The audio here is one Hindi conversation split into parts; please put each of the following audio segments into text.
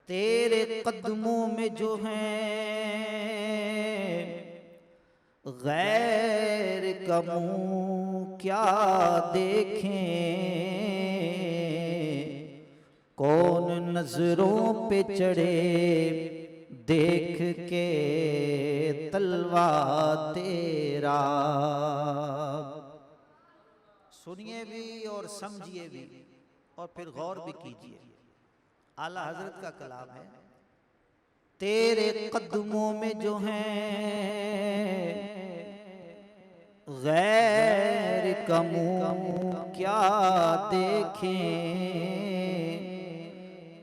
तेरे कदमों में जो हैं गैर का मुँह क्या देखें, कौन नजरों पे चढ़े देख के तलवा तेरा। सुनिए भी और समझिए भी और फिर गौर भी कीजिए। आला हजरत का कलाम है। तेरे कदमों में जो हैं गैर का मुँह क्या देखें,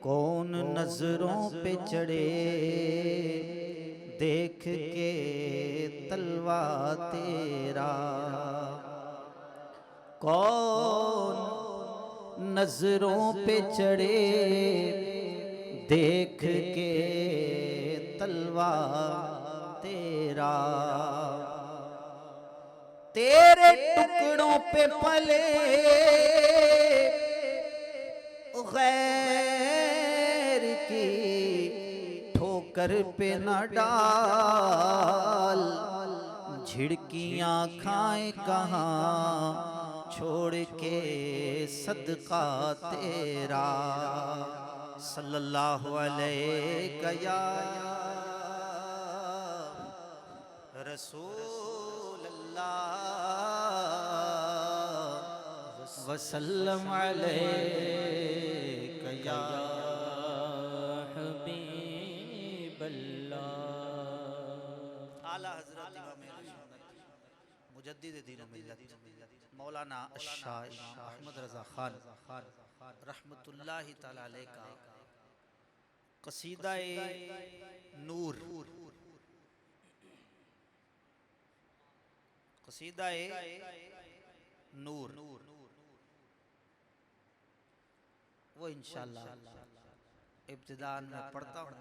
कौन नजरों पे चढ़े देख के तलवा तेरा। कौन नजरों पे चढ़े देख के तलवा तेरा। तेरे टुकड़ों पे पले गैर की ठोकर पे न डाल, झिड़कियां खाए कहाँ छोड़ के सदका तेरा। सल्लल्लाहु अलैहि या रसूल अल्लाह वसल्लम अलैहि या हबीब अल्लाह। आला हजरत इमाम मुजद्दिद दीन व मिल्लत मौलाना शाह इमाम अहमद रजा खान रहमतुल्लाहि तआला अलैह का क़सीदा-ए नूर, क़सीदा-ए नूर वो इंशाअल्लाह इब्तिदान में पढ़ता हूँ।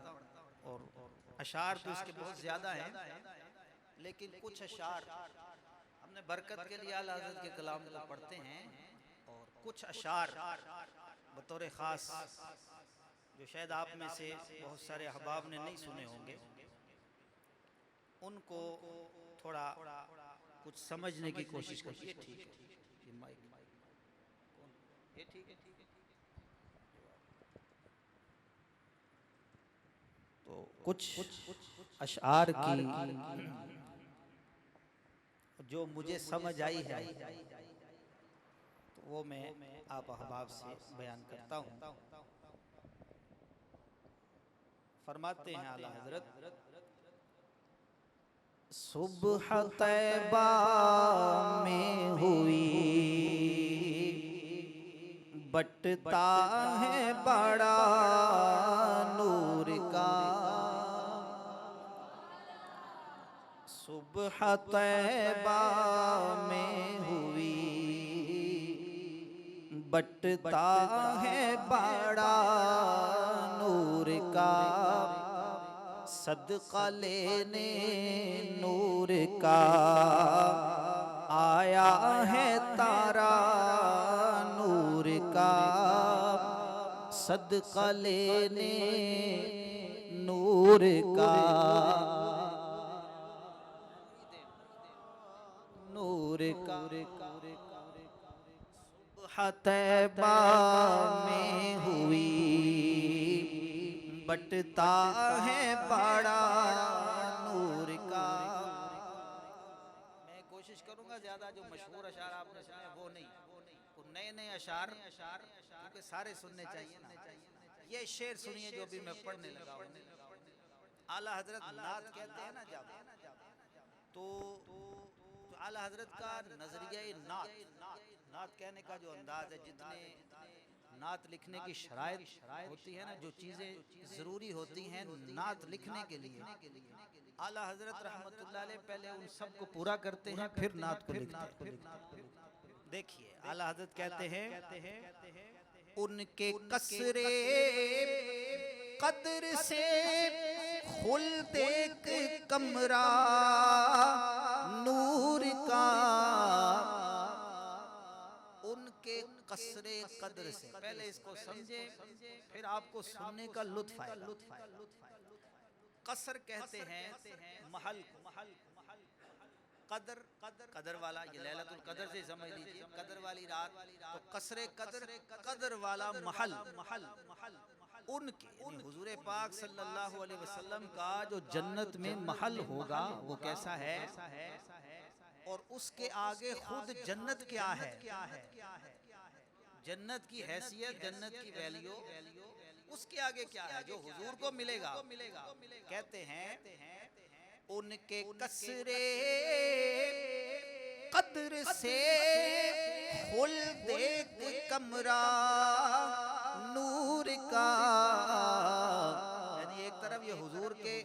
और अशार तो इसके बहुत ज़्यादा हैं, लेकिन कुछ अशार हमने बरकत के लिए आला हज़रत के कलाम को पढ़ते हैं, और कुछ अशार बतौर ख़ास जो शायद आप में से बहुत सारे अहबाब ने नहीं सुने होंगे, उनको थोड़ा कुछ समझने की कोशिश करिए। ठीक है, ये माइक ये ठीक है। तो कुछ अशार की जो मुझे समझ आई है तो वो मैं आप अहबाब से बयान करता हूँ। फरमाते हैं आला हजरत, सुबह तैबा में हुई बटता है बड़ा नूर का। सुबह तैबा में हुई बटता है बड़ा नूर का। सदका लेने नूर का आया है तारा नूर का। सदका लेने नूर का नूर का। सुबह तैबा में हुई बटता है बड़ा नूर का। मैं कोशिश करूंगा ज्यादा जो मशहूर अशार आपने सुने वो नहीं, नए नए अशार क्योंकि सारे सुनने चाहिए ना। ये शेर सुनिए जो भी मैं पढ़ने लगा हूँ। आला हजरत नात कहते हैं ना जब, तो आला हजरत का नजरिया नात कहने का जो अंदाज है, जितने नात लिखने की शराइत होती है ना, जो चीज़ें ज़रूरी होती हैं नात लिखने के लिए, आला हजरत रहमतुल्लाह अलैह पहले उन सब को पूरा करते हैं, फिर नात को लिखते हैं। देखिए आला हजरत कहते हैं, उनके कसरे कदर से खुल्द एक कमरा नूर का। उनके कसरे कद्र से। पहले इसको समझे, फिर आपको सुनने का लुत्फ आएगा। कसर कहते हैं महल, कदर कदर वाला, ये लैलतुल कदर से समझ लीजिए, कदर वाली रात। तो कसरे कदर, कदर वाला महल, उनके हुजूर पाक सल्लल्लाहु अलैहि वसल्लम का जो जन्नत में महल होगा वो कैसा है, और उसके आगे खुद जन्नत क्या है, जन्नत की हैसियत, जन्नत की वैल्यू, उसके आगे क्या है जो हुजूर को मिलेगा। कहते हैं उनके कसरे कद्र से खुल्दे कमरा नूर का। यानी एक तरफ ये हुजूर के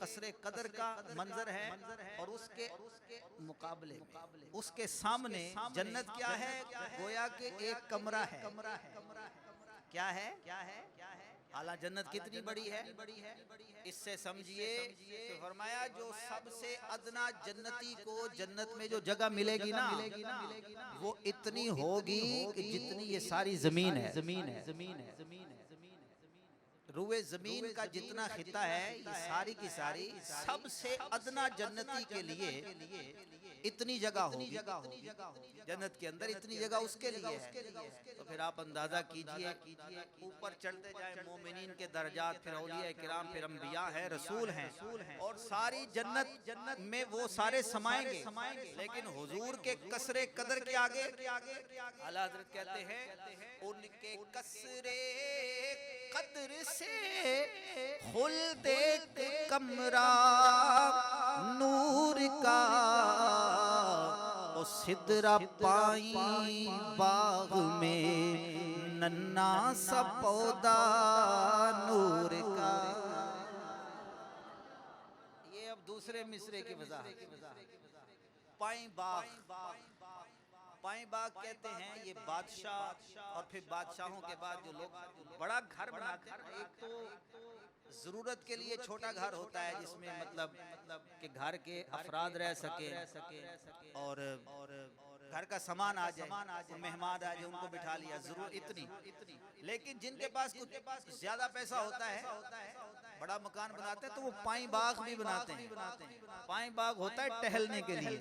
कसरे कदर का मंजर है, और उसके मुकाबले में उसके सामने जन्नत क्या है, गोया के एक कमरा है। क्या है, आला जन्नत कितनी बड़ी है, इससे समझिए। तो फरमाया जो सबसे अदना जन्नती को जन्नत में जो जगह मिलेगी ना, वो इतनी होगी कि जितनी ये सारी जमीन है, रुए जमीन का जितना खिता है, ये सारी की सारी सबसे अदना जन्नती के लिए इतनी जगह होगी, जन्नत के अंदर इतनी जगह उसके लिए है। तो फिर आप अंदाजा कीजिए, ऊपर चढ़ते जाए मोमिनीन के दर्जात, फिर औलिया किराम, फिर अंबिया है, रसूल हैं, और सारी जन्नत में वो सारे समाएंगे, लेकिन हुजूर के कसरे कदर के आगे आला हज़रत कहते हैं उनके कसरे कदर से खुल्दे कमरा नूर का। ओ सिदरा पाई बाग में नन्ना सा पौधा नूर का। ये अब दूसरे मिसरे की वजाहत। पाई बाग, पाई बाग कहते हैं ये बादशाह, और फिर बादशाहों के बाद जो लोग बड़ा घर बनाते हैं, एक तो जरूरत के लिए छोटा घर होता है जिसमें मतलब कि घर के अफराद रह सके, और घर का सामान आ जाए, मेहमान आ जाए, उनको बिठा लिया, जरूर इतनी। लेकिन जिनके पास कुछ ज्यादा पैसा होता है, बड़ा मकान बनाते हैं, तो वो पाई बाग भी बनाते हैं। पाई बाग होता है टहलने के लिए,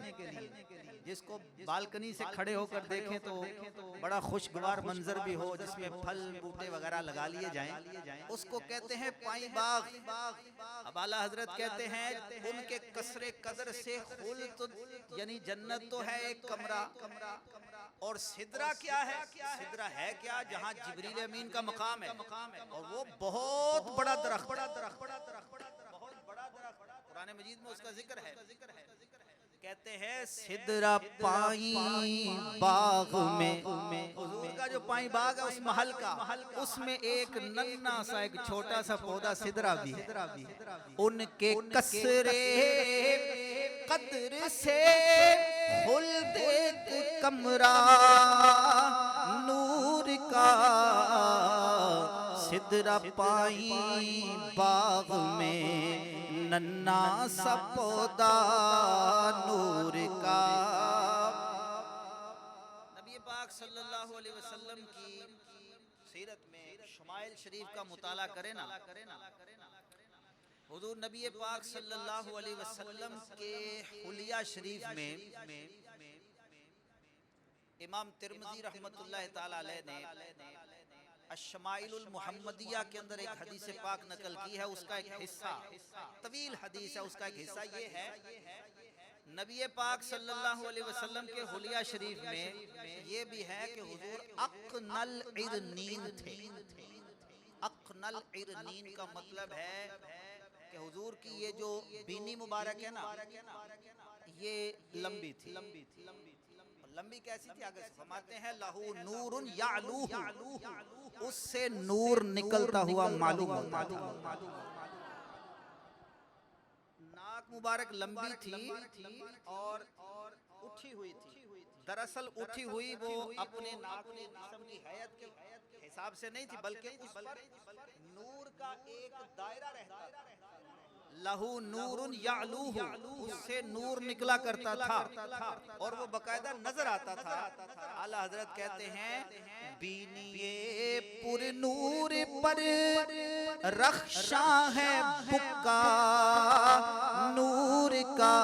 जिसको बालकनी से खड़े होकर देखें तो बड़ा खुशगवार मंजर भी हो, जिसमें फल बूटे वगैरह लगा लिए जाएं, उसको कहते हैं पाई बाग। अब आला हजरत कहते हैं उनके कसरे कदर से खुल्द, यानी जन्नत तो है एक कमरा, और सिदरा क्या है, सिदरा है क्या, जहाँ जिब्रील अमीन का मकाम है, और वो बहुत बड़ा दरख्त, बहुत बड़ा दरख्त, कुरान मजीद में उसका जिक्र है। कहते हैं सिदरा पाई बाग में, हुजूर का जो पाई बाग है उस महल का, उसमें एक नन्ना सा एक छोटा सा पौधा सिदरा भी है। उनके कसरे कद्र से खुल्दे कमरा नूर का। सिदरा पाई बाग में नन्ना सा पौधा नूर का। नबी पाक सल्लल्लाहु अलैहि वसल्लम की सीरत में शुमाइल शरीफ का मुताला करें ना, हुजूर नबी पाक सल्लल्लाहु अलैहि वसल्लम के हुलिया शरीफ में इमाम तिरमिज़ी रहमतुल्लाह ताला अलैह ने अश्शमाइलुल मुहम्मदिया के अंदर एक हदीस पाक नकल की है। उसका एक हिस्सा, तवील हदीस है, उसका एक हिस्सा ये है, नबी पाक सल्लल्लाहु अलैहि वसल्लम के हुलिया शरीफ में ये भी है कि हुजूर अक़नल इरनीन थे। अक़नल इरनीन का मतलब है कि हुजूर की ये जो बीनी मुबारक है ना, ये लंबी थी। लंबी कैसी थी, आगे फरमाते हैं लहू नूरुन यालूहु, उससे नूर निकलता हुआ मालूम होता था। नाक मुबारक लंबी थी और उठी हुई थी। दरअसल उठी हुई वो अपने नाक के जिस्म की हैयत के हिसाब से नहीं थी, बल्कि उस पर नूर का एक दायरा रहता था। लहू नूरुन यालूहु, उससे नूर निकला करता था और वो बकायदा नजर आता था। आला हजरत कहते हैं बीनिए पुर नूर पर रख्शा है बुक्का नूर का,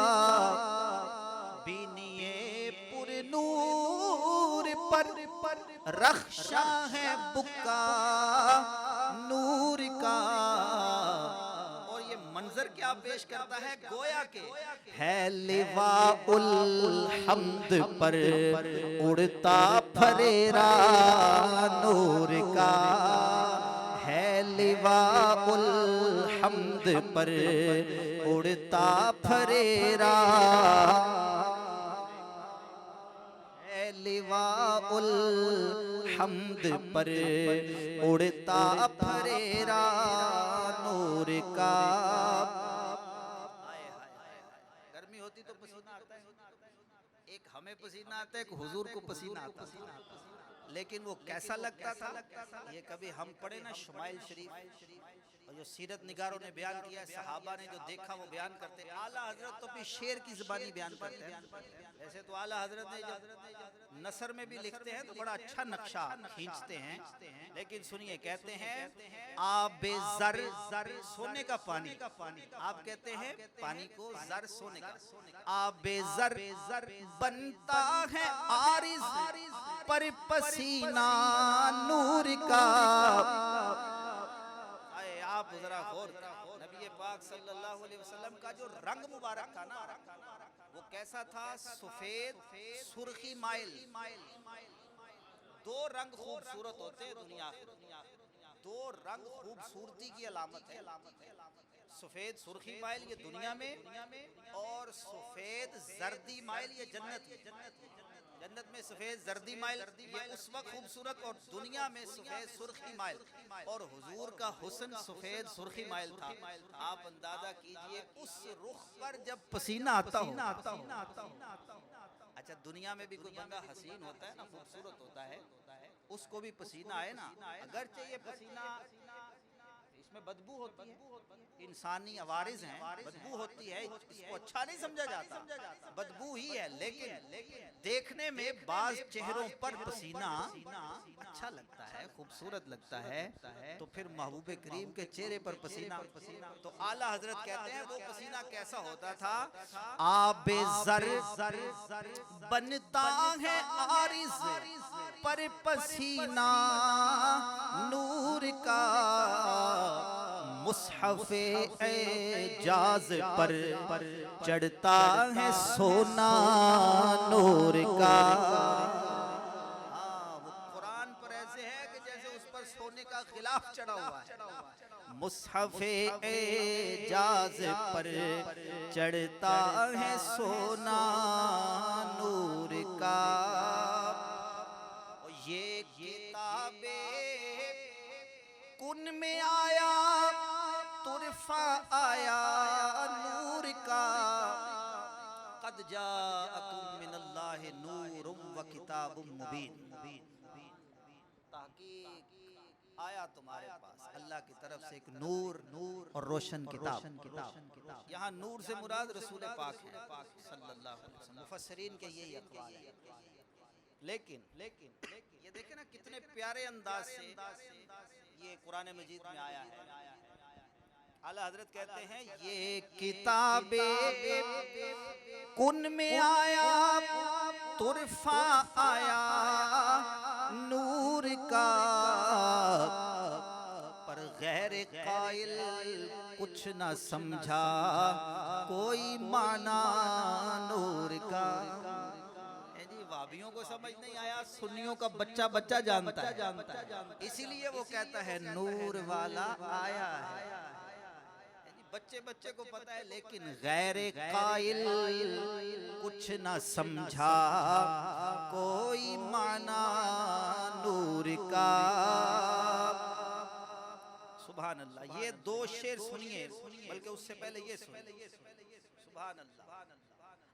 बीनिए पुर नूर पर रख्शा है बुक्का नूर का। और ये मंजर क्या पेश करता है, गोया के है लिवाउल हम्द पर उड़ता फरेरा नूर का, है लिवाउल हम्द पर उड़ता फरेरा, है लिवाउल हम्द पर उड़ता फरेरा नूर का। गर्मी होती तो पसीना आता है, एक हमें पसीना आता है, एक हुजूर को पसीना आता था, लेकिन वो कैसा लगता था ये कभी हम पढ़े ना शुमाइल शरीफ, और जो सीरत निगारों ने बयान किया है, सहाबा ने जो देखा वो बयान करते हैं। आला हजरत तो भी शेर की ज़बानी बयान करते हैं। ऐसे तो आला हजरत ने जब नसर में भी लिखते हैं तो बड़ा अच्छा नक्शा खींचते हैं, लेकिन सुनिए कहते हैं आबे ज़र, सोने का पानी, आप कहते हैं पानी को ज़र सोने का, आबे ज़र बनता है आरिज़ पर पसीना नूर का। आप जरा गौर, नबी पाक सल्लल्लाहु अलैहि वसल्लम का जो रंग मुबारक था ना, वो कैसा था, सफेद सुर्खी माइल। दो रंग खूबसूरत होते हैं दुनिया में, दो रंग खूबसूरती की अलामत है, सफेद सुर्खी माइल ये दुनिया में, और सफेद जर्दी माइल ये जन्नत में। जन्नत में सफेद जर्दी माइल ये उस वक्त खूबसूरत, और दुनिया में सफेद सुर्खी माइल, और हुजूर का हुस्न सफेद सुर्खी माइल था। आप अंदाजा कीजिए उस रुख पर जब पसीना आता हो। अच्छा, दुनिया में भी कोई बंदा हसीन होता है ना, खूबसूरत होता है, उसको भी पसीना आए ना, अगर चाहिए पसीना इसमें बदबू होती है, इंसानी अवारिज हैं, बदबू होती है, इसको अच्छा नहीं समझा जाता, बदबू ही है, लेकिन देखने में बाज चेहरों पर पसीना अच्छा लगता है, खूबसूरत लगता है, तो फिर महबूब करीम के चेहरे पर पसीना, तो आला हजरत कहते हैं वो पसीना कैसा होता था, आबे ज़र बनता है आरिज़ पर पसीना नूर का, मुसहफ़े एजाज पर चढ़ता है सोना नूर का। वो कुरान पर ऐसे है कि जैसे उस पर सोने का खिलाफ चढ़ा हुआ है। मुसहफ़े एजाज पर चढ़ता है सोना नूर का, और ये किताबे कुन में आया तुरफा आया नूर का, कद जाअकुम मिनल्लाहि नूरुम व किताबुम मुबीन, ताकीक आया तुम्हारे पास अल्लाह की तरफ से एक नूर और रोशन किताब। यहाँ नूर से मुराद रसूल पाक है सल्लल्लाहु अलैहि वसल्लम, मुफस्सिरीन के यही अक़वाल है। लेकिन ये देखें ना कितने प्यारे अंदाज से ये कुरान मजीद में आया है। आला हजरत कहते हैं ये किताबे कुन में आया तुरफा आया नूर का, पर गैर कायल कुछ न समझा कोई माना नूर का। वाबियों को समझ नहीं आया, सुन्नियों का बच्चा बच्चा जानता है, इसीलिए वो कहता है नूर वाला आया है। बच्चे बच्चे को पता है, लेकिन गैर कायल कुछ न समझा कोई माना नूर का। सुभान अल्लाह। ये दो शेर सुनिए, बल्कि उससे पहले ये सुनिए। सुभान अल्लाह।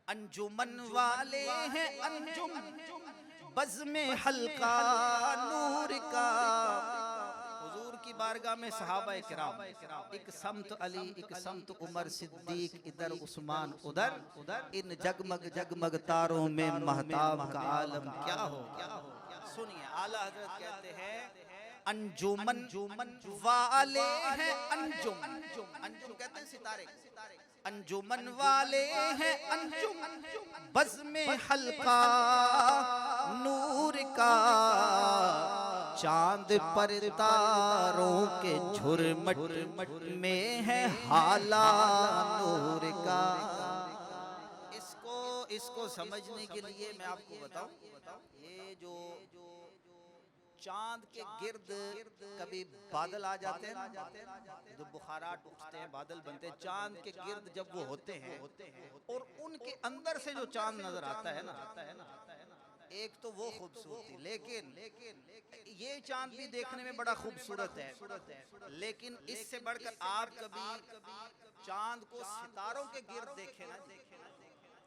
अंजुमन वाले हैं अंजुम बज़्म हल्का नूर का, हुजूर की की बारगाह में सहाबा किराम, एक समत अली, एक समत उमर सिद्दीक, इधर उस्मान, उधर इन जगमग जगमग तारों में महताब का आलम क्या हो। सुनिए आला हजरत कहते हैं अंजुमन वाले हैं, अंजुम अंजुम कहते हैं सितारे, अंजुमन वाले हैं अंजुम, बज़्म हल्का नूर का, चांद पर तारों के झुरमट में है हाला नूर का। इसको समझने के लिए मैं आपको बताऊं, ये जो चांद के गिर्द कभी बादल आ जाते हैं ना, जो बुखारात उठते हैं, बादल बनते हैं, चांद के गिर्द जब वो होते हैं और उनके अंदर से जो चांद नजर आता है ना, एक तो वो खूबसूरती, लेकिन ये चांद भी देखने में बड़ा खूबसूरत है, लेकिन इससे बढ़कर आप कभी चांद को सितारों के गिर्द देखें ना,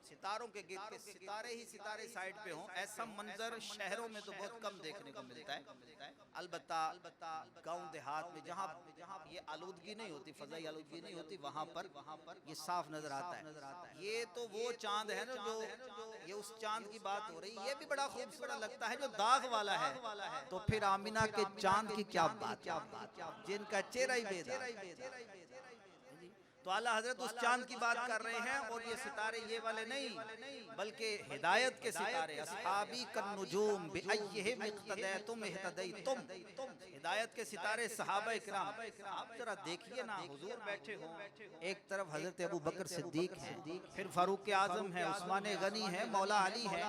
सितारों के गिर्द के सितारे ही सितारे साइड पे हों, ऐसा मंजर शहरों में तो बहुत कम देखने को मिलता है। अलबत्ता गांव देहात में जहाँ ये आलूदगी नहीं होती, फजाई आलूदगी नहीं होती, वहाँ पर ये साफ नजर आता है। ये तो वो चांद है ना, जो ये उस चांद की बात हो रही, ये भी बड़ा खूबसूरत लगता है जो दाग वाला है। तो फिर आमिना के चांद की क्या बात, जिनका चेहरा ही बेदाग। तो आला हजरत उस चांद की बात कर रहे हैं, और ये सितारे ये वाले नहीं, बल्कि हिदायत के सितारे, अस्हाबी कन नुजूम बिअय्यिहिम इक्तदैतुम इह्तदैतुम, हिदायत के सितारे सहाबा इकराम। आप जरा देखिए ना, हुजूर बैठे हो, एक तरफ हजरत अबू बकर सिद्दीक हैं, फिर फारूक आजम है, उस्मान गनी है, मौला अली है,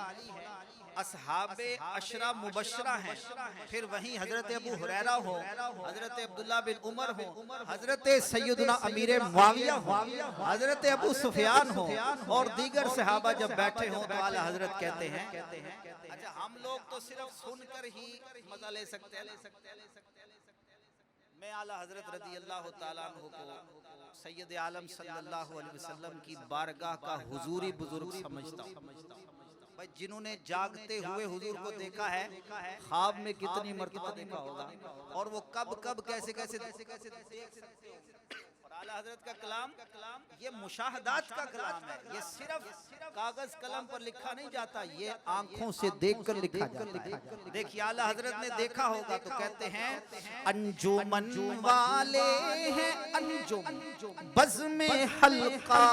असहाबे अशरा मुबशरा हैं, फिर वहीं हजरत अबू हुरैरा हो, हजरत अब्दुल्ला बिन उमर हो, हजरत सैयदना अमीर मुआविया हो, हजरत अबू सुफियान हो, और दीगर सहाबा जब बैठे हो तो आला हजरत कहते हैं अच्छा हम लोग तो सिर्फ सुनकर ही मजा ले सकते हैं। मैं आला हजरत रज़ी अल्लाह तआला अन्हु को सैयद आलम सल्लल्लाहु अलैहि वसल्लम की बारगाह का हुजूरी बुजुर्ग समझता हूँ। भाई जिन्होंने जागते हुए हुजूर को देखा है, ख्वाब में कितनी मर्तबा देखा होगा, और वो कब कब कैसे कैसे देख सकते हो। और आला हजरत का कलाम ये मुशाहदात का कलाम है, ये सिर्फ कागज कलम पर लिखा नहीं जाता, ये आंखों से देखकर लिखा जाता है। देखिए आला हजरत ने देखा होगा तो कहते हैं अंजुमन वाले हैं अंजुम, बज़्म हल्का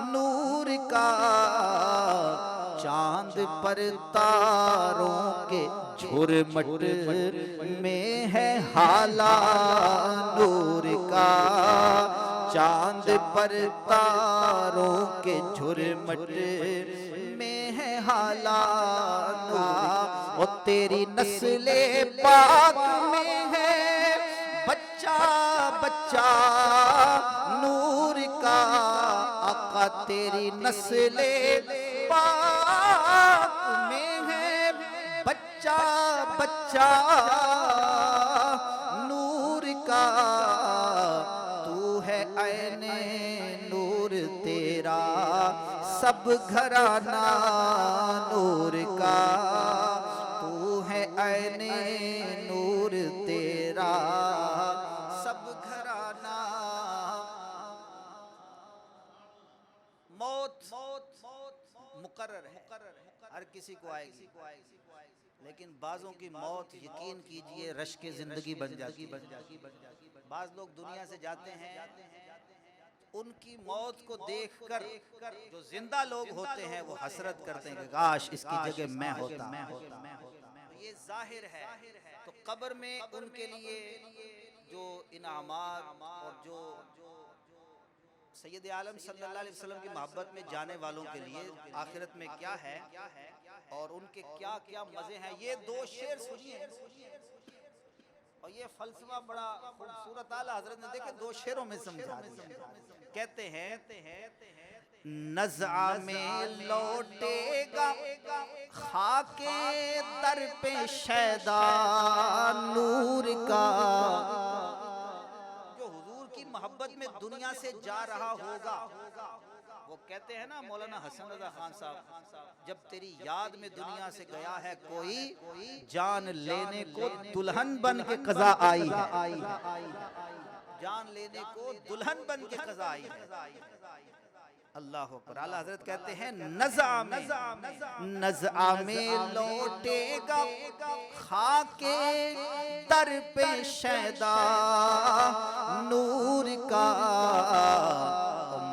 नूर का, चांद पर तारों के झुरमट में है हाला नूर का, चांद पर तारों के झुरमट में है हाला नूर। और तेरी नस्ले पाक में है बच्चा बच्चा नूर का, आका तेरी नस्ले पाक में है बच्चा बच्चा नूर का, तू है ऐने नूर तेरा सब घराना नूर का, तू है ऐने नूर तेरा सब घराना। मौत मुकर्रर है, हर किसी को आएगी, लेकिन बाजों की मौत यकीन कीजिए रश के जिंदगी बन जाती। बाज लोग दुनिया से जाते हैं, उनकी मौत को देखकर जो जिंदा लोग होते हैं वो हसरत करते हैं कि काश इसकी जगह मैं होता। ये जाहिर है। तो कब्र में उनके लिए जो इनामात और जो सैयद आलम सल्लल्लाहु अलैहि वसल्लम की मोहब्बत में जाने वालों के लिए आखिरत में क्या है और उनके क्या क्या मजे हैं, ये दो शेर सुनिए। और ये फलसफा बड़ा खूबसूरत आला हजरत ने देखे दो शेरों में समझा दिया। कहते हैं नज़ा में लौटेगा खाके दर पे शैदा नूर का, मोहब्बत में दुनिया से जा रहा होगा वो कहते हैं ना मौलाना हसन रजा खान साहब, जब तेरी याद में दुनिया से गया है कोई, जान लेने को दुल्हन बन के कज़ा आई है, जान लेने को दुल्हन बन के कज़ा आई है। अल्लाह अकबर। आला हजरत कहते हैं नज़ा में लौटेगा खाके दर पे शैदा नूर का,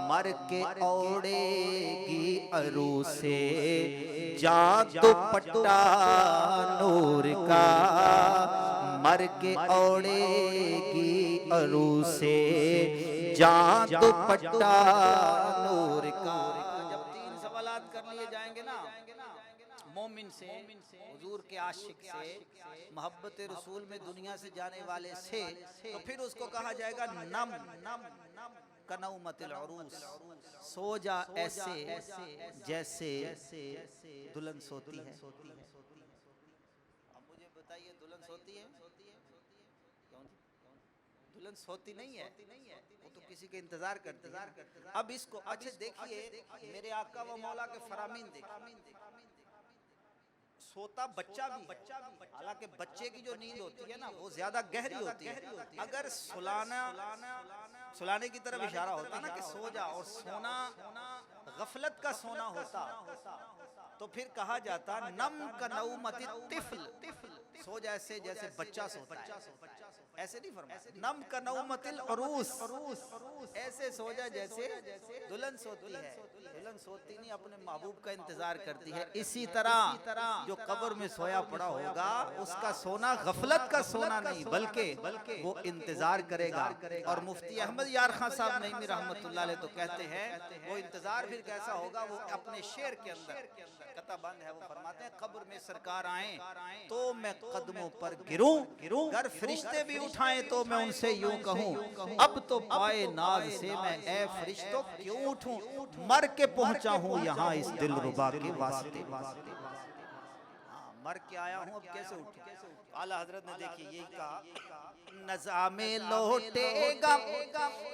मर के ओढ़ेगी अरू से जा दुपट्टा नूर का, मर के ओढ़ेगी अरू से जा दुपट्टा नूर का। जब 3 सवालात कर लिए जाएंगे ना मोमिन से, हुजूर के आशिक से, मोहब्बत रसूल में दुनिया से जाने वाले से, तो फिर उसको कहा जाएगा नम कनौमतिल उरूस, सो जा ऐसे जैसे दुल्हन सोती है। अब मुझे बताइए दुल्हन सोती है? दुल्हन सोती नहीं है, वो तो किसी के इंतजार करती है। अब इसको अच्छा देखिए, मेरे आका व मौला के फरामीन देखिए, सोता बच्चा भी, हालांकि बच्चे की जो नींद होती है ना वो ज्यादा गहरी होती है। अगर सुलाने की तरफ इशारा होता ना कि सो जा, और सोना गफलत का सोना होता, तो फिर कहा जाता नम कनौमति तिफल, सो जैसे जैसे बच्चा सोता है। ऐसे नहीं फरमाया, नम कनौमतिल उरूस, ऐसे सो जा जैसे दुल्हन सोती है। दुल्हन सोती नहीं, अपने महबूब का इंतजार करती है। इसी तरह जो कब्र में सोया पड़ा होगा उसका सोना गफलत का सोना नहीं, बल्कि वो इंतजार करेगा। और मुफ्ती अहमद यार खान साहब नईमी रहमतुल्लाह अलैह तो कहते हैं वो इंतजार फिर कैसा होगा, वो अपने शेर के अंदर कताबंद है, वो फरमाते हैं कब्र में सरकार आए तो मैं कदमों पर गिरूं, अगर फरिश्ते भी उठाएं तो मैं उनसे यूं कहूं, अब तो पाए नाज से मैं ए फरिश्तों क्यों उठूं, मर के पहुंचा हूं यहाँ इस दिलरुबा के वास्ते। मर के आया हूं, अब कैसे उठूं? आला हजरत ने देखिए यही कहा, नज़ा में लौटेगा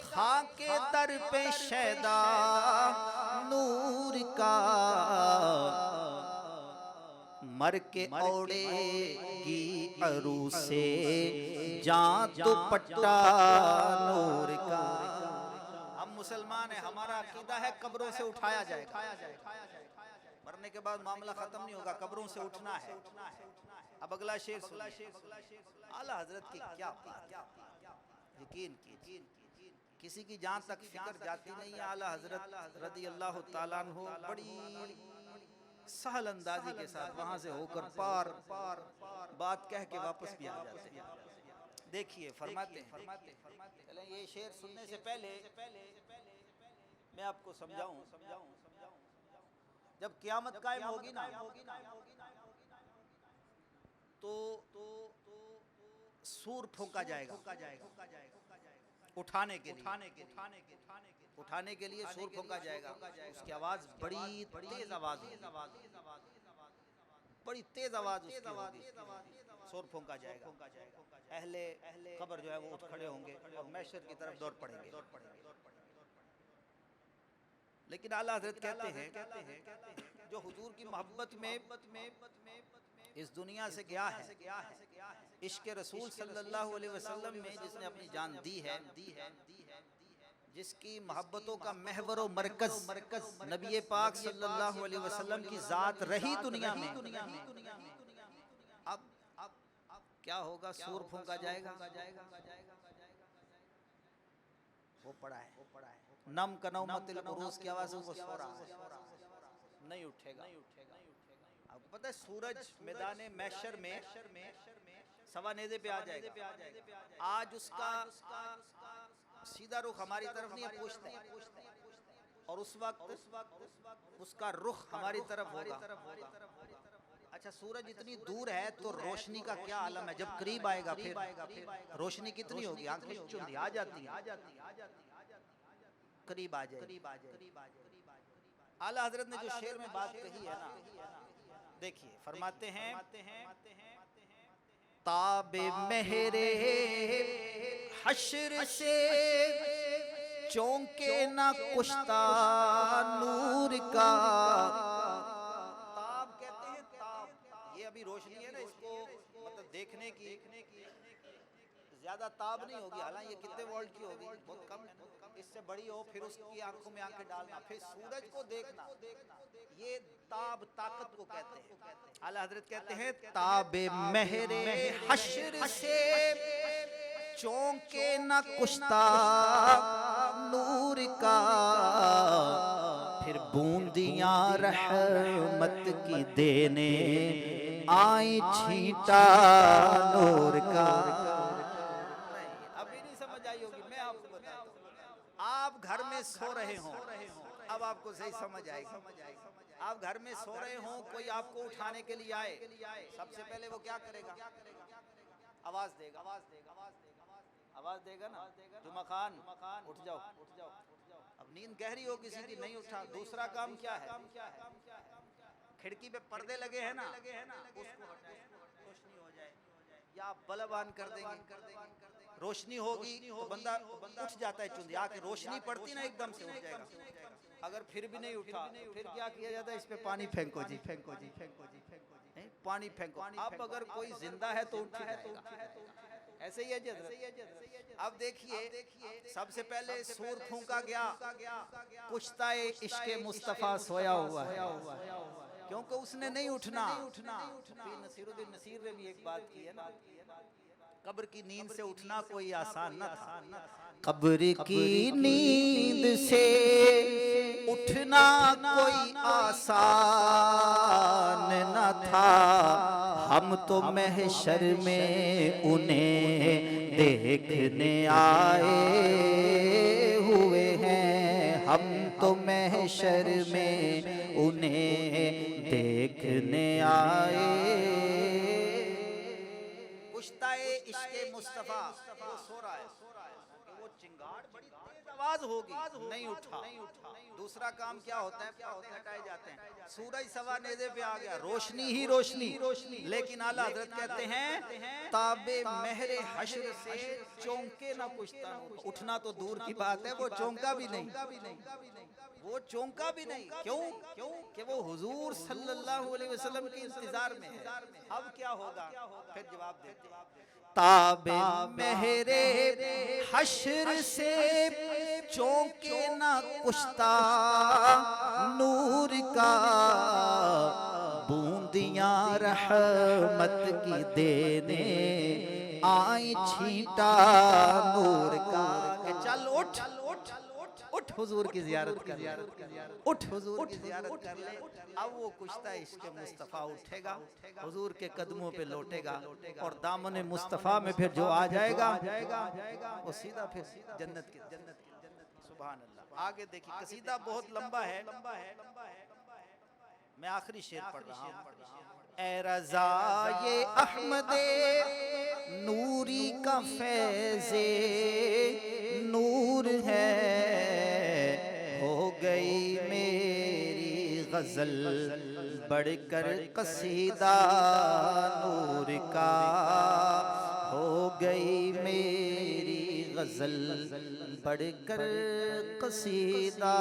खाके दर पे शैदा नूर का, मर के ओढ़ेगी अरू से जा दुपट्टा नूर का। हम मुसलमान हैं, हमारा अकीदा है कब्रों से उठाया जाएगा, मरने के बाद मामला खत्म नहीं होगा, कब्रों से उठना है। अब अगला शेर सुनिए, आला हजरत की क्या बात, यकीन कीजिए किसी की जान तक फिक्र जाती नहीं है। आला हजरत रदी अल्लाह ताला अन्हु बड़ी सहल अंदाजी के साथ वहां से होकर पार बात कह के वापस भी आ जाते हैं। देखिए फरमाते हैं, चलें ये शेर सुनने से पहले मैं आपको समझाऊं, जब क़यामत कायम होगी ना तो सूर फूंका जाएगा उठाने के लिए सूर फूंका जाएगा। उसकी आवाज बड़ी तेज आवाज होगी, बड़ी तेज आवाज उसकी होगी, सूर फूंका जाएगा। अहले कब्र जो है वो उठ खड़े होंगे और महशर की तरफ दौड़ पड़ेंगे। लेकिन आला हज़रत कहते हैं जो हुजूर की मोहब्बत में इस दुनिया से गया है, इश्क रसूल सल्लल्लाहु अलैहि वसल्लम में जिसने अपनी जान दी है, जिसकी मोहब्बतों का महवर व मरकज नबी पाक सल्लल्लाहु अलैहि वसल्लम की जात रही दुनिया में, अब क्या होगा? सूर फूंका जाएगा। वो पड़ा है नम कनौमतिल उरूस की आवाज़ वो सो रहा है, नहीं उठेगा। आपको पता है सूरज मैदान महशर में सवा नेज़े पे आ जाएगा। आज उसका सीधा रुख हमारी तरफ नहीं पूछता है, और उस वक्त उसका रुख हमारी तरफ होगा। अच्छा सूरज इतनी दूर है तो रोशनी का क्या आलम है? जब करीब आएगा फिर रोशनी कितनी होगी? आंखें चुंधी आ जाती है, करीब आ जाए। आला हजरत ने जो शेर में बात कही है ना, देखिए फरमाते हैं ताबे मेहरे हश्र से चौंके ना कुश्ता नूर का। ताब कहते हैं ताब, ये अभी रोशनी है ना, इसको मतलब देखने की ज्यादा ताब नहीं होगी, हालांकि ये कितने वोल्ट की होगी, बहुत कम है ना, इससे बड़ी हो फिर उसकी आंखों में आंखें डालना, फिर सूरज को देखना, ये ताब ताकत को कहते हैं। आला हजरत कहते हैं ताबे महरे हश्र से चौंके न कुश्ता नूर का, फिर बूंदियां रहमत की देने आई छींटा नूर का। अभी नहीं समझ आई होगी, मैं आपको बताता हूं। आप घर में सो रहे हो, अब आपको सही समझ आएगी। आप घर में सो रहे हो, कोई आपको उठाने के लिए आए, सबसे पहले वो क्या करेगा? आवाज देगा, आवाज देगा ना, जुमा खान उठ जाओ, अब नींद गहरी हो किसी की, नहीं उठा, दूसरा काम क्या है? खिड़की पे पर्दे लगे हैं ना, उसको हटाएं, रोशनी हो जाए, या आप बल्ब ऑन कर देंगे, रोशनी होगी तो बंदा उठ जाता है, चुंदी आके रोशनी पड़ती ना एकदम से उठ जाएगा। अगर फिर भी नहीं उठा, फिर क्या किया जाता है? इस पे पानी फेंको जी, फेंको जी, फेंको जी, फेंको जी, पानी फेंको। अब अगर कोई जिंदा है तो उठ जाएगा, ऐसे ही है जी। अब देखिए, सबसे पहले सूर फूंका गया, कुश्ताए इश्क़े मुस्तफा सोया हुआ है, क्योंकि उसने नहीं उठना। नसीरुद्दीन नसीर ने भी एक बात की है ना, कब्र की नींद से उठना कोई आसान न था। कब्र की नींद से उठना कोई आसान न था, हम तो महशर में उन्हें देखने आए हुए हैं, हम तो महशर में उन्हें देखने आए। कुश्ताए इश्क़े मुस्तफा वो सो रहा है, वो चिंगाड़ बड़ी तेज आवाज होगी, नहीं उठा। दूसरा काम क्या होता है? पर्दे हटाए जाते हैं, सूरज सवा नेज़े पे आ गया, रोशनी ही रोशनी। लेकिन आला हज़रत कहते हैं ताबे महरे हश्र से चौंके ना कुश्ता, उठना तो दूर की बात है, वो चौंका भी नहीं, वो चौंका भी नहीं। क्यों? कि वो हुजूर सल्लल्लाहु अलैहि वसल्लम के इंतजार में है। अब क्या होगा? फिर जवाब देते हैं ताबे महरे हश्र से चौंके ना कुश्ता नूर का, बूंदियां रहमत की देने आई छींटा नूर का। चल उठ, उठ हुजूर की ज़ियारत कर, उठ हुजूर की ज़ियारत कर ले। अब वो कुश्ता इश्क़े मुस्तफ़ा उठेगा, हुजूर के कदमों पे लौटेगा, और दामन मुस्तफ़ा में फिर जो आ जाएगा वो सीधा फिर जन्नत की। सुभान अल्लाह। आगे देखिए, कसीदा बहुत लंबा है, मैं आखिरी शेर पढ़ रहा हूँ। ए रज़ा ये अहमदे नूरी का फैज़े नूर है, हो गई मेरी गज़ल बढ़कर कसीदा नूर का, हो गई मेरी गज़ल बढ़कर कसीदा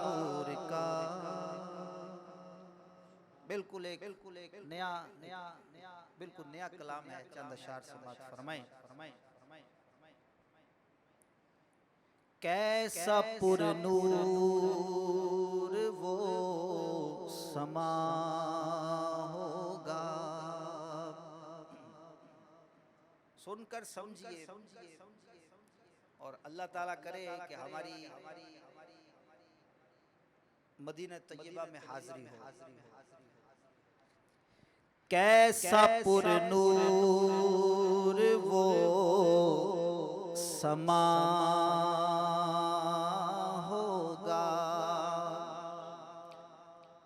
नूर का। बिल्कुल एक नया बिल्कुल नया कलाम है, चंद अशार से बात फरमाएं। कैसा पुरनूर वो समा होगा, सुनकर समझिए, और अल्लाह ताला करे कि हमारी मदीना तैयबा में हाजिरी हो। कैसा पुरनूर वो समा होगा,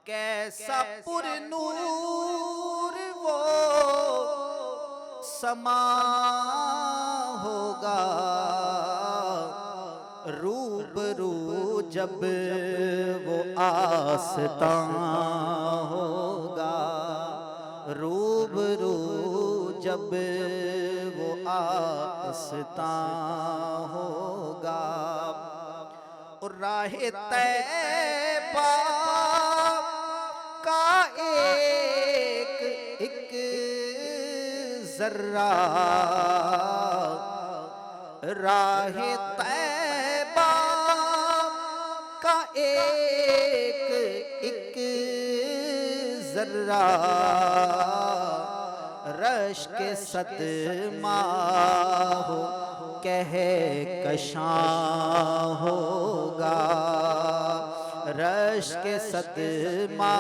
कैसा पुरनूर वो समा होगा, रूबरू जब वो आस्तां होगा, रूबरू जब वो आस्तां होगा, राहे तैबा का एक एक जर्रा, राहे तैबा का एक एक जर्रा, रश के सदमा हो कहे कशां होगा, रश के सदमा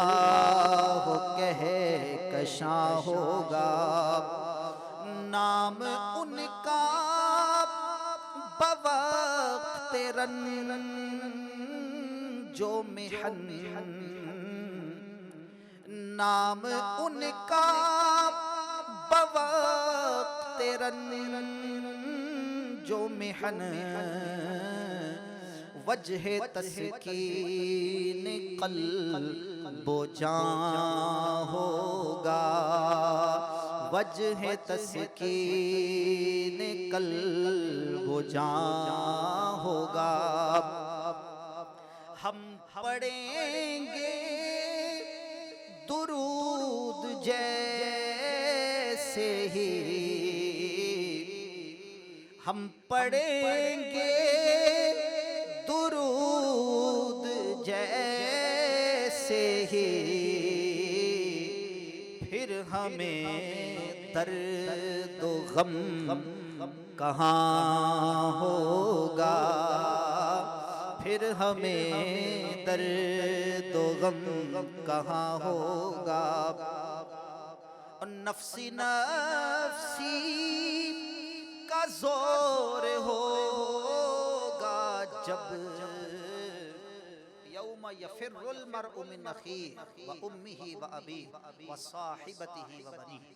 हो कहे कशां होगा। नाम उनका बवक्त रंजो मिहन, नाम उनका बवक्त रंजो मिहन, वजह तस्कीन क़ल्बो जान होगा, वजह तस्कीन क़ल्बो जान होगा। हम पढ़ेंगे दुरूद जैसे ही, हम पढ़ेंगे दुरूद जैसे ही, फिर हमें दर्द व गम कहाँ होगा, फिर हमें दर्द व गम कहाँ होगा। नफ्सी नफ्सी का जोर होगा जब, यौम यफिर्रुल मर्उ मिन अखीहि व उम्मिही व अबीही व साहिबतिही व बनीही।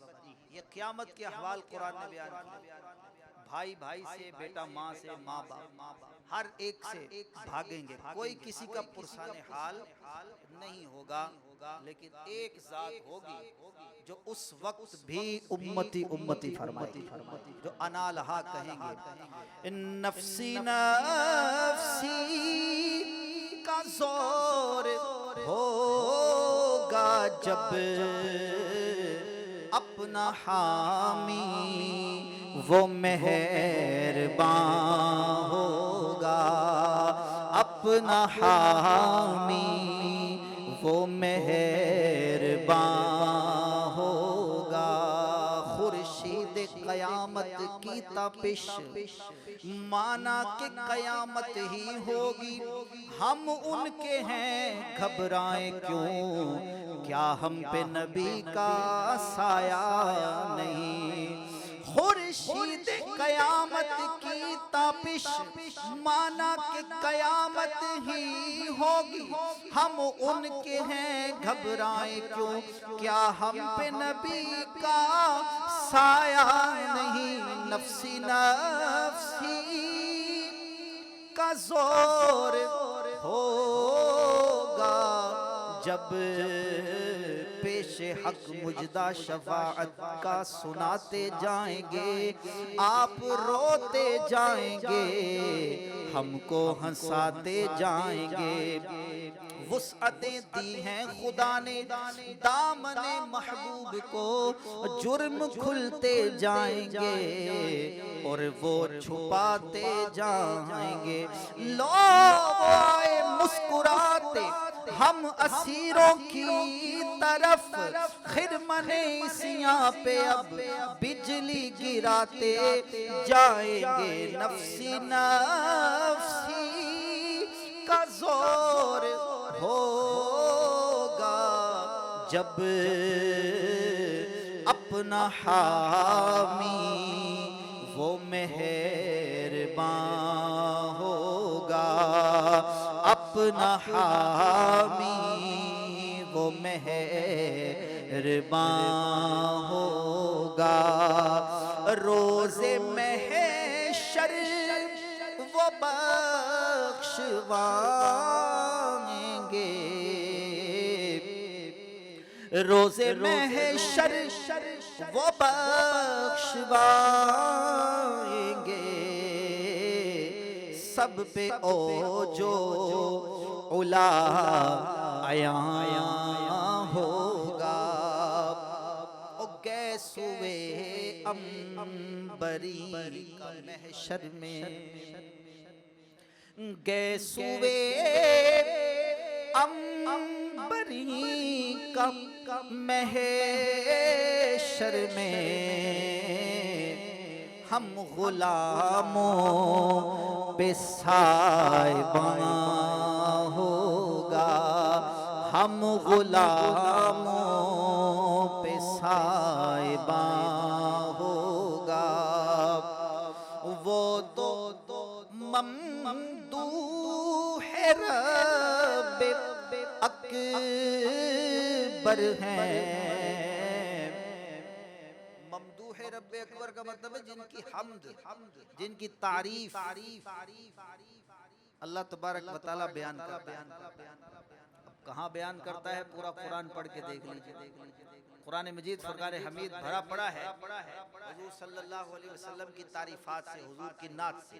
ये क़यामत के अहवाल कुरान ने बयान किया। भाई भाई से, बेटा माँ से, माँ बाप, हर एक से भागेंगे, कोई किसी का पुरसाने हाल नहीं होगा। लेकिन एक जात होगी जो उस वक्त भी उम्मती उम्मती फरमाती, जो अना लहा कहेंगे, नफ्सी नफ्सी का जोर होगा जब, अपना हामी वो मेहरबान होगा, अपना हामी वो मेहरबान होगा। खुर्शीद क़यामत की तपिश माना कि क़यामत ही होगी, हम उनके हैं घबराएं क्यों, क्या हम पे नबी का साया नहीं। खुर्शीद क़यामत की तापिश माना कि क़यामत ही होगी, हम उनके हैं घबराएं क्यों, क्या हम पे नबी का साया नहीं। नफ्सी नफ्सी का जोर होगा जब, पेश हक मुजदा शफाअत का सुनाते जाएंगे, आप रोते जाएंगे, हमको हंसाते जाएंगे। वुसअतें दी हैं खुदा ने दामने महबूब को, जुर्म खुलते जाएंगे और वो छुपाते जाएंगे। लोग आए मुस्कुराते हम असीरों की तरफ, खिरमने सियां पे अब बिजली गिराते जाएंगे। नफ्सी नफ्सी का जोर होगा जब, अपना हामी वो मेहरबान होगा, अपना हामी वो मेहरबान होगा। रोज़े महशर वो बख्शवाएंगे, रोज़े महशर वो बख्शवाएंगे। सब पे ओ जो उला आया होगा। ओ गैसुए अंबरी का महशर में, गैसुए अंबरी का महशर में हम गुलामों पे साहिबान होगा, हम गुलामों पे साहिबान होगा। वो तो ममदूह रब अकबर हैं। ममदूह रब अकबर का मतलब है जिनकी हम्द, जिनकी तारीफ अल्लाह तबारक व तआला बयान करता है। कहाँ बयान करता है? पूरा कुरान पढ़ के देख लीजिए। कुरान मजीद फुरकान हमीद भरा पड़ा है हुजूर सल्लल्लाहु अलैहि वसल्लम की तारीफात से, हुजूर की नात से।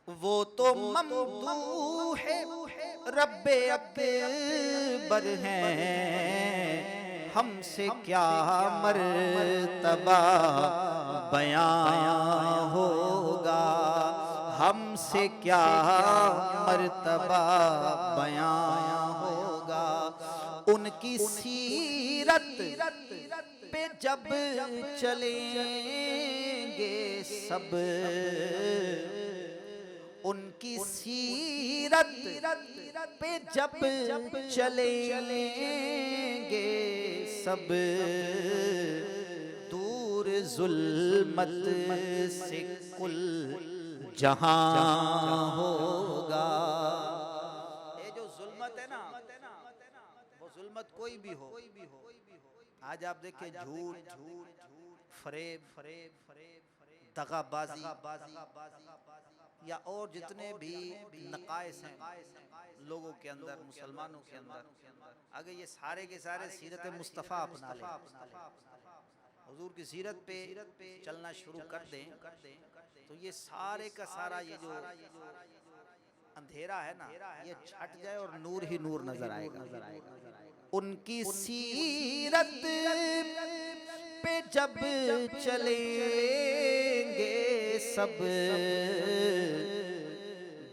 वो तो ममदूह रब्बे अकबर हैं, हमसे क्या मर्तबा बयां होगा, हमसे क्या मर्तबा बयां होगा। उनकी सीरत पे जब चलेंगे सब, उनकी सीरत पे जब चलेंगे सब, दूर जुल्मत से कुल जहां होगा। ये जो जुल्मत है ना, वो जुल्मत कोई भी हो, आज आप देखें झूठ, फरेब, दगाबाजी या और जितने भी नकाइस हैं लोगों के अंदर, मुसलमानों के अंदर, अगर ये सारे के सारे सीरत मुस्तफ़ा अपना लें, हुजूर की सीरत पे चलना शुरू कर दें, तो ये सारे का सारा ये जो अंधेरा है ना, ये छट जाए और नूर ही नूर नजर आएगा। उनकी सीरत पे जब चलेंगे सब,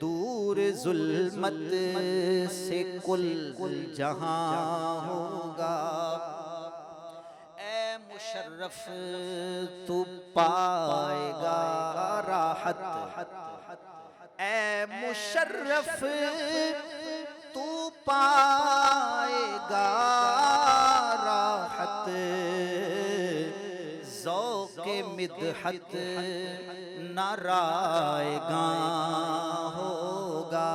दूर जुल्मत से कुल जहां होगा। ए मुशर्रफ तू पाएगा राहत, ए मुशर्रफ तू पाएगा राहत, ज़ौक़े मिदहत नारायगा होगा,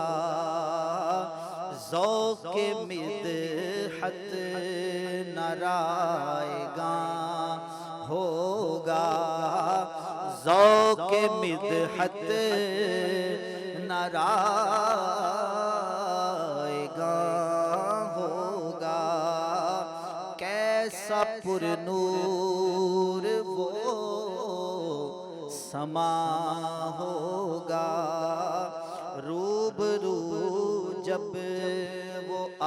ज़ौक़े मिदहत नारायगा होगा, ज़ौक़े मिदहत नारायगा होगा। कैसा पुरनूर वो समा होगा, रूबरू जब वो आ